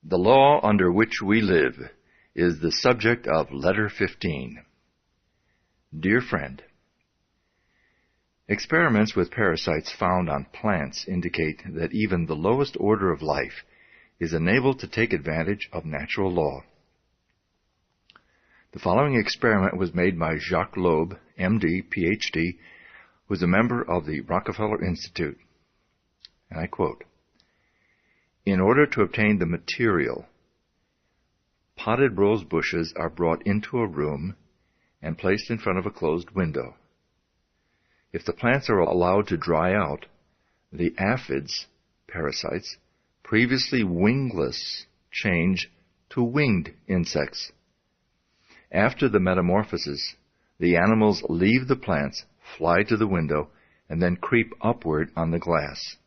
The law under which we live is the subject of Letter 15. Dear friend, experiments with parasites found on plants indicate that even the lowest order of life is enabled to take advantage of natural law. The following experiment was made by Jacques Loeb, M.D., Ph.D., who is a member of the Rockefeller Institute. And I quote, "In order to obtain the material, potted rose bushes are brought into a room and placed in front of a closed window. If the plants are allowed to dry out, the aphids, parasites, previously wingless, change to winged insects. After the metamorphosis, the animals leave the plants, fly to the window, and then creep upward on the glass."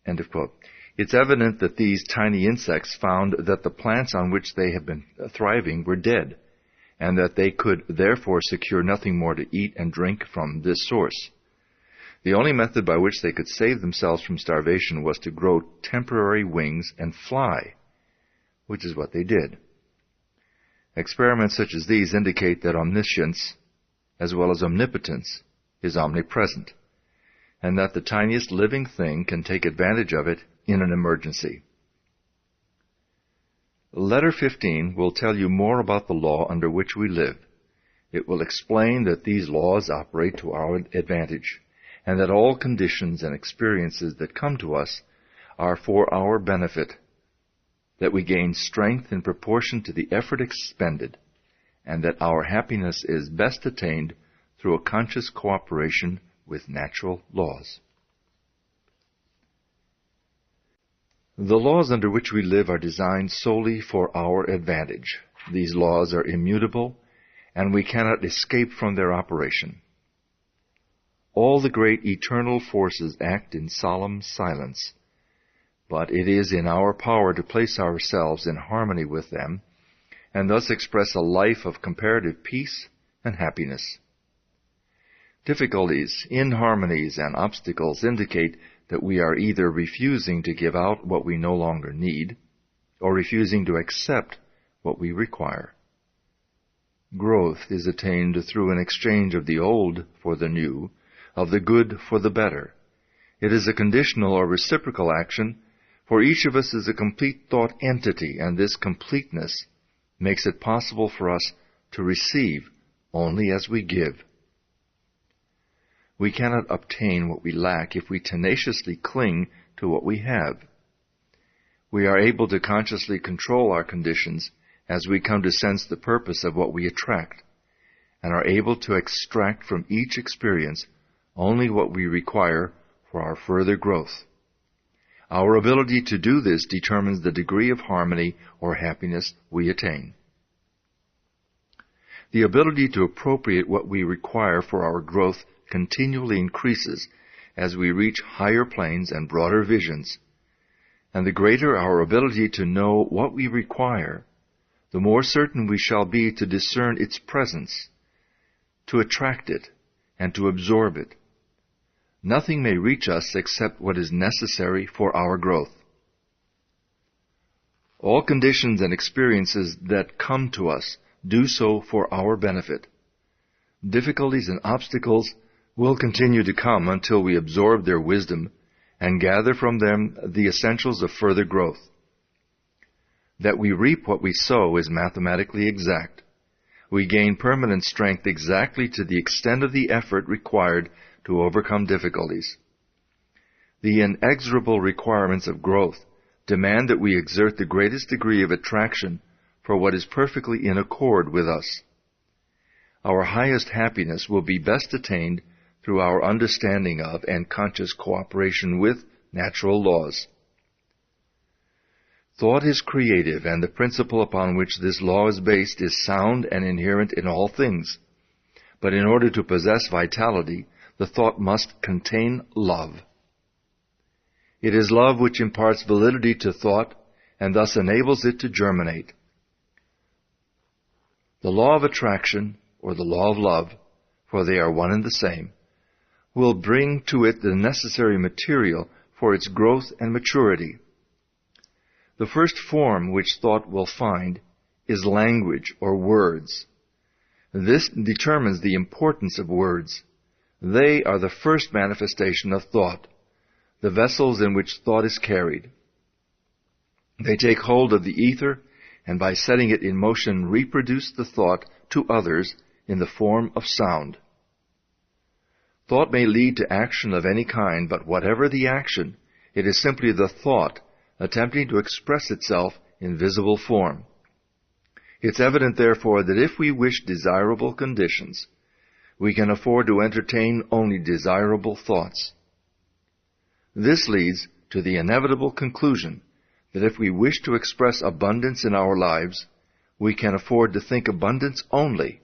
End of quote. It's evident that these tiny insects found that the plants on which they had been thriving were dead, and that they could therefore secure nothing more to eat and drink from this source. The only method by which they could save themselves from starvation was to grow temporary wings and fly, which is what they did. Experiments such as these indicate that omniscience, as well as omnipotence, is omnipresent, and that the tiniest living thing can take advantage of it in an emergency. Letter 15 will tell you more about the law under which we live. It will explain that these laws operate to our advantage, and that all conditions and experiences that come to us are for our benefit, that we gain strength in proportion to the effort expended, and that our happiness is best attained through a conscious cooperation with natural laws. The laws under which we live are designed solely for our advantage. These laws are immutable, and we cannot escape from their operation. All the great eternal forces act in solemn silence, but it is in our power to place ourselves in harmony with them, and thus express a life of comparative peace and happiness. Difficulties, inharmonies, and obstacles indicate that we are either refusing to give out what we no longer need, or refusing to accept what we require. Growth is attained through an exchange of the old for the new, of the good for the better. It is a conditional or reciprocal action, for each of us is a complete thought entity, and this completeness makes it possible for us to receive only as we give. We cannot obtain what we lack if we tenaciously cling to what we have. We are able to consciously control our conditions as we come to sense the purpose of what we attract, and are able to extract from each experience only what we require for our further growth. Our ability to do this determines the degree of harmony or happiness we attain. The ability to appropriate what we require for our growth continually increases as we reach higher planes and broader visions, and the greater our ability to know what we require, the more certain we shall be to discern its presence, to attract it, and to absorb it. Nothing may reach us except what is necessary for our growth. All conditions and experiences that come to us do so for our benefit. Difficulties and obstacles will continue to come until we absorb their wisdom and gather from them the essentials of further growth. That we reap what we sow is mathematically exact. We gain permanent strength exactly to the extent of the effort required to overcome difficulties. The inexorable requirements of growth demand that we exert the greatest degree of attraction for what is perfectly in accord with us. Our highest happiness will be best attained through our understanding of and conscious cooperation with natural laws. Thought is creative, and the principle upon which this law is based is sound and inherent in all things. But in order to possess vitality, the thought must contain love. It is love which imparts validity to thought, and thus enables it to germinate. The law of attraction, or the law of love, for they are one and the same, will bring to it the necessary material for its growth and maturity. The first form which thought will find is language or words. This determines the importance of words. They are the first manifestation of thought, the vessels in which thought is carried. They take hold of the ether, and by setting it in motion reproduce the thought to others in the form of sound. Thought may lead to action of any kind, but whatever the action, it is simply the thought attempting to express itself in visible form. It's evident, therefore, that if we wish desirable conditions, we can afford to entertain only desirable thoughts. This leads to the inevitable conclusion that if we wish to express abundance in our lives, we can afford to think abundance only,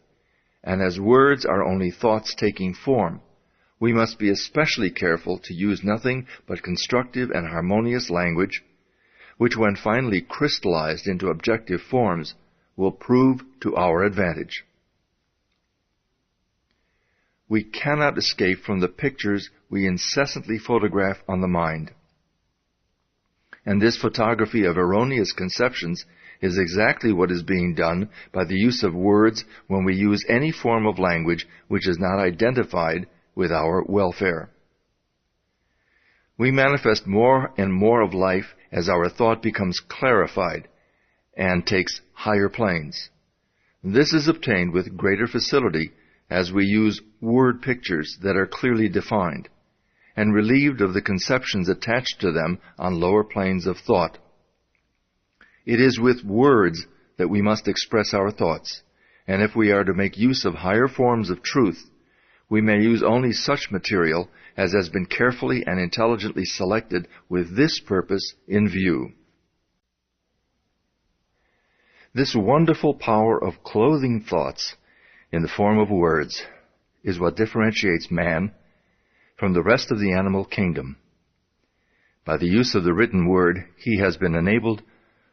and as words are only thoughts taking form, we must be especially careful to use nothing but constructive and harmonious language, which when finally crystallized into objective forms, will prove to our advantage. We cannot escape from the pictures we incessantly photograph on the mind. And this photography of erroneous conceptions is exactly what is being done by the use of words when we use any form of language which is not identified with our welfare. We manifest more and more of life as our thought becomes clarified and takes higher planes. This is obtained with greater facility as we use word pictures that are clearly defined and relieved of the conceptions attached to them on lower planes of thought. It is with words that we must express our thoughts, and if we are to make use of higher forms of truth, we may use only such material as has been carefully and intelligently selected with this purpose in view. This wonderful power of clothing thoughts in the form of words is what differentiates man from the rest of the animal kingdom. By the use of the written word, he has been enabled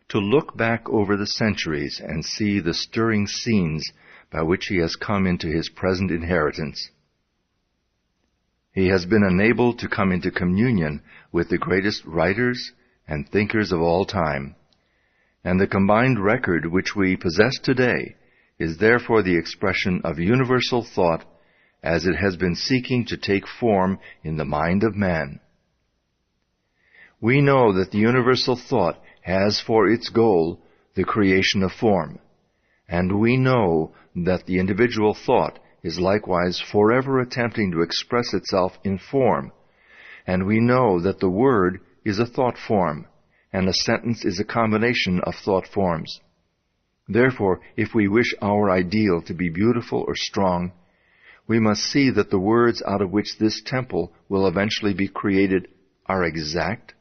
to look back over the centuries and see the stirring scenes by which he has come into his present inheritance. He has been enabled to come into communion with the greatest writers and thinkers of all time, and the combined record which we possess today is therefore the expression of universal thought as it has been seeking to take form in the mind of man. We know that the universal thought has for its goal the creation of form, and we know that the individual thought is likewise forever attempting to express itself in form, and we know that the word is a thought form, and a sentence is a combination of thought forms. Therefore, if we wish our ideal to be beautiful or strong, we must see that the words out of which this temple will eventually be created are exact,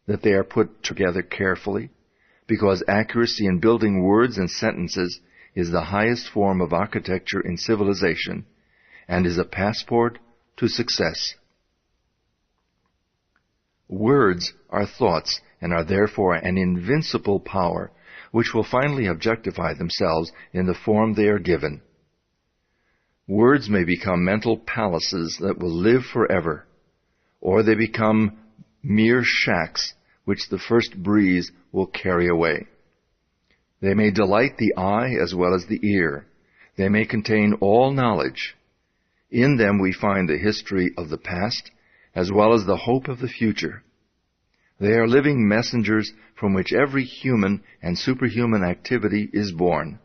that they are put together carefully, because accuracy in building words and sentences is the highest form of architecture in civilization, and is a passport to success. Words are thoughts, and are therefore an invincible power, which will finally objectify themselves in the form they are given. Words may become mental palaces that will live forever, or they become mere shacks which the first breeze will carry away. They may delight the eye as well as the ear. They may contain all knowledge. In them we find the history of the past as well as the hope of the future. They are living messengers from which every human and superhuman activity is born.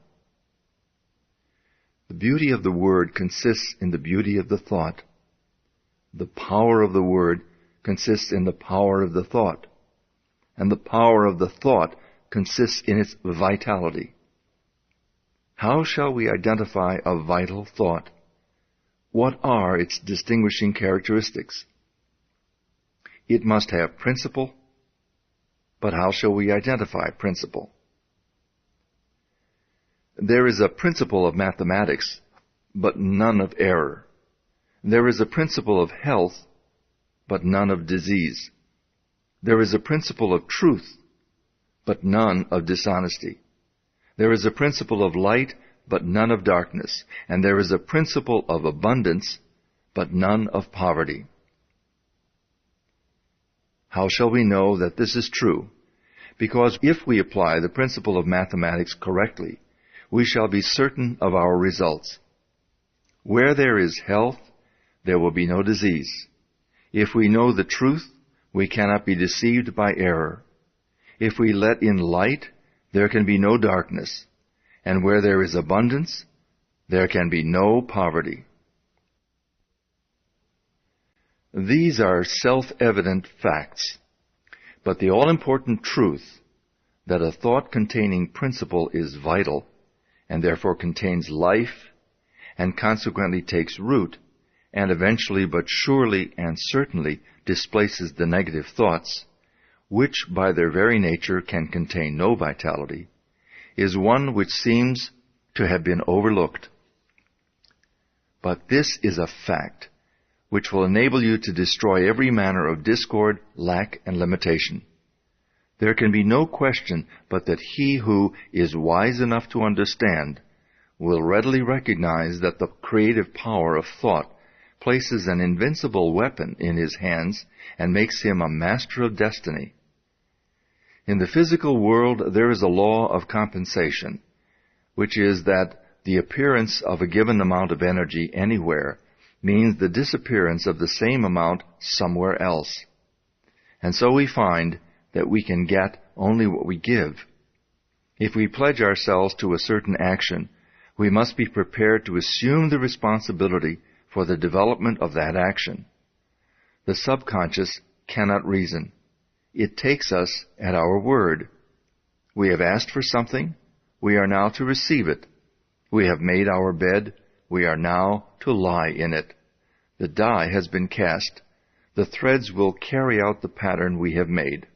The beauty of the word consists in the beauty of the thought. The power of the word consists in the power of the thought. And the power of the thought consists in its vitality. How shall we identify a vital thought? What are its distinguishing characteristics? It must have principle, but how shall we identify principle? There is a principle of mathematics, but none of error. There is a principle of health, but none of disease. There is a principle of truth, but none of dishonesty. There is a principle of light, but none of darkness. And there is a principle of abundance, but none of poverty. How shall we know that this is true? Because if we apply the principle of mathematics correctly, we shall be certain of our results. Where there is health, there will be no disease. If we know the truth, we cannot be deceived by error. If we let in light, there can be no darkness. And where there is abundance, there can be no poverty. These are self-evident facts. But the all-important truth that a thought-containing principle is vital, and therefore contains life, and consequently takes root, and eventually but surely and certainly displaces the negative thoughts, which by their very nature can contain no vitality, is one which seems to have been overlooked. But this is a fact which will enable you to destroy every manner of discord, lack, and limitation. There can be no question but that he who is wise enough to understand will readily recognize that the creative power of thought places an invincible weapon in his hands and makes him a master of destiny. In the physical world, there is a law of compensation, which is that the appearance of a given amount of energy anywhere means the disappearance of the same amount somewhere else. And so we find that we can get only what we give. If we pledge ourselves to a certain action, we must be prepared to assume the responsibility for the development of that action. The subconscious cannot reason. It takes us at our word. We have asked for something, we are now to receive it. We have made our bed, we are now to lie in it. The die has been cast. The threads will carry out the pattern we have made.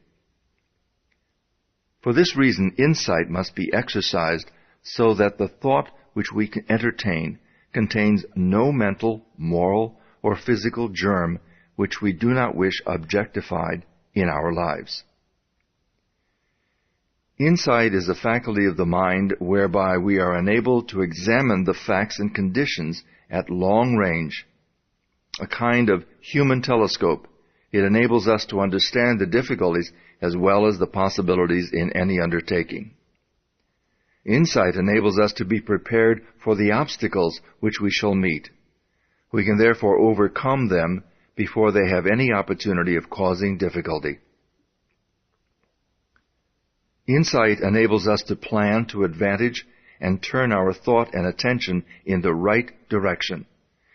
For this reason, insight must be exercised so that the thought which we can entertain contains no mental, moral, or physical germ which we do not wish objectified in our lives. Insight is a faculty of the mind whereby we are enabled to examine the facts and conditions at long range, a kind of human telescope. It enables us to understand the difficulties as well as the possibilities in any undertaking. Insight enables us to be prepared for the obstacles which we shall meet. We can therefore overcome them before they have any opportunity of causing difficulty. Insight enables us to plan to advantage and turn our thought and attention in the right direction,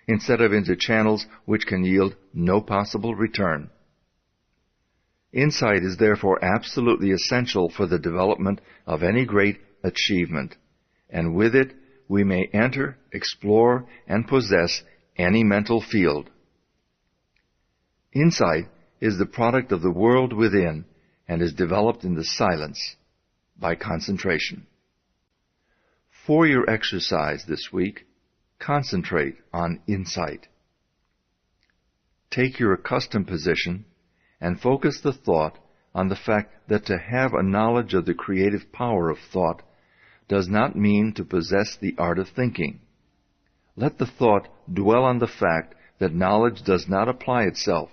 instead of into channels which can yield no possible return. Insight is therefore absolutely essential for the development of any great achievement, and with it we may enter, explore, and possess any mental field. Insight is the product of the world within and is developed in the silence by concentration. For your exercise this week, concentrate on insight. Take your accustomed position and focus the thought on the fact that to have a knowledge of the creative power of thought does not mean to possess the art of thinking. Let the thought dwell on the fact that knowledge does not apply itself,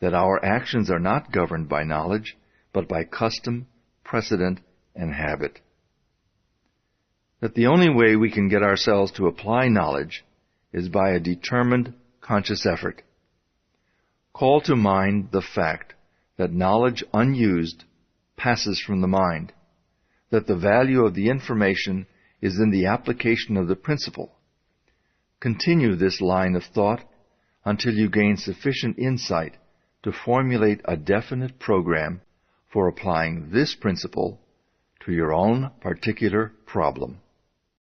that our actions are not governed by knowledge, but by custom, precedent, and habit. That the only way we can get ourselves to apply knowledge is by a determined, conscious effort. Call to mind the fact that knowledge unused passes from the mind, that the value of the information is in the application of the principle. Continue this line of thought until you gain sufficient insight to formulate a definite program for applying this principle to your own particular problem.